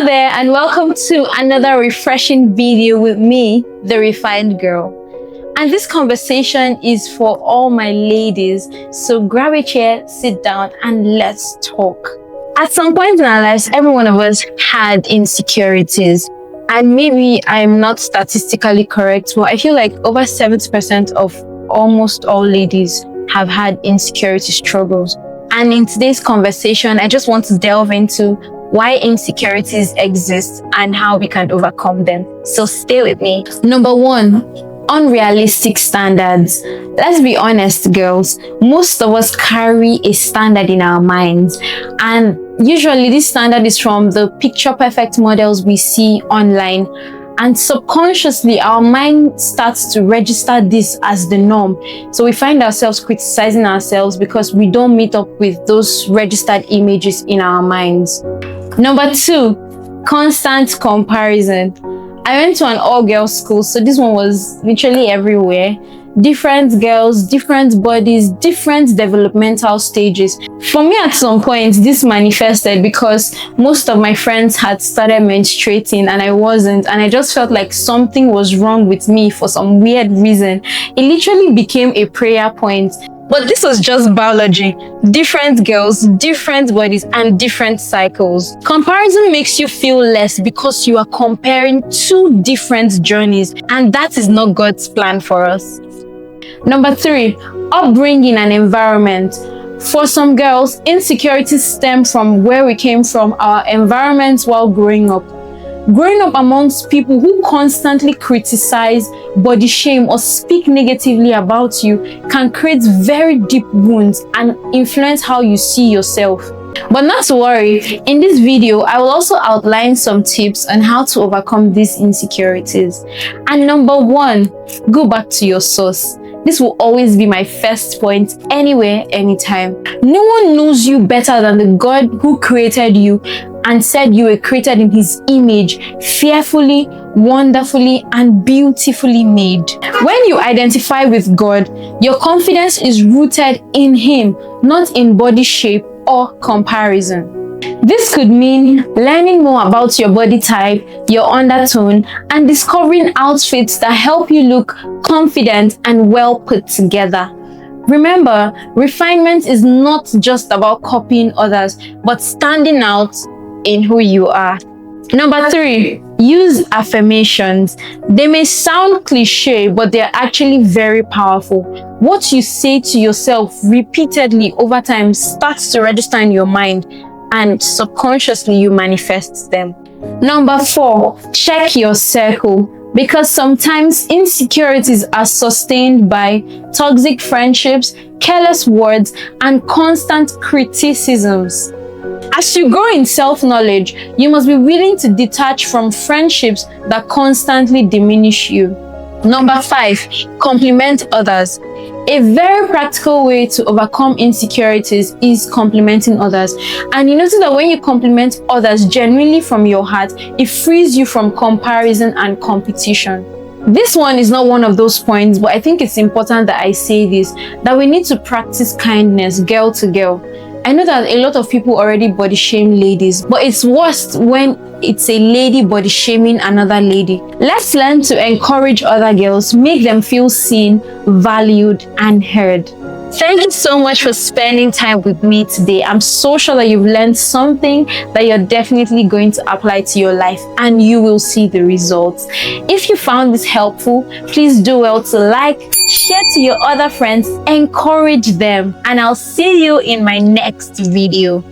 Hello there and welcome to another refreshing video with me, the Refined Girl. And this conversation is for all my ladies, so grab a chair, sit down and let's talk. At some point in our lives, every one of us had insecurities. And maybe I'm not statistically correct, but I feel like over 70% of almost all ladies have had insecurity struggles. And in today's conversation, I just want to delve into why insecurities exist and how we can overcome them. So stay with me. Number one, unrealistic standards. Let's be honest, girls. Most of us carry a standard in our minds. And usually this standard is from the picture perfect models we see online. And subconsciously, our mind starts to register this as the norm. So we find ourselves criticizing ourselves because we don't meet up with those registered images in our minds. Number two, constant comparison. I went to an all-girls school, so this one was literally everywhere. Different girls, different bodies, different developmental stages. For me, at some point, this manifested because most of my friends had started menstruating and I wasn't, and I just felt like something was wrong with me for some weird reason. It literally became a prayer point. But this was just biology. Different girls, different bodies, and different cycles. Comparison makes you feel less because you are comparing two different journeys, and that is not God's plan for us. Number three, upbringing and environment. For some girls, insecurities stem from where we came from, our environments while growing up. Growing up amongst people who constantly criticize, body shame, or speak negatively about you can create very deep wounds and influence how you see yourself. But not to worry, in this video, I will also outline some tips on how to overcome these insecurities. And number one, go back to your source. This will always be my first point anywhere, anytime. No one knows you better than the God who created you and said you were created in his image, fearfully, wonderfully, and beautifully made. When you identify with God, your confidence is rooted in him, not in body shape or comparison. This could mean learning more about your body type, your undertone, and discovering outfits that help you look confident and well put together. Remember, refinement is not just about copying others, but standing out in who you are. Number three, use affirmations. They may sound cliche, but they're actually very powerful. What you say to yourself repeatedly over time starts to register in your mind, and subconsciously you manifest them. Number four, check your circle, because sometimes insecurities are sustained by toxic friendships, careless words, and constant criticisms. As you grow in self-knowledge, you must be willing to detach from friendships that constantly diminish you. Number five, compliment others. A very practical way to overcome insecurities is complimenting others. And you notice that when you compliment others genuinely from your heart, it frees you from comparison and competition. This one is not one of those points, but I think it's important that I say this, that we need to practice kindness girl to girl. I know that a lot of people already body shame ladies, but it's worst when it's a lady body shaming another lady. Let's learn to encourage other girls, make them feel seen, valued, and heard. Thank you so much for spending time with me today. I'm so sure that you've learned something that you're definitely going to apply to your life, and you will see the results. If you found this helpful, please do well to like, share to your other friends, encourage them, and I'll see you in my next video.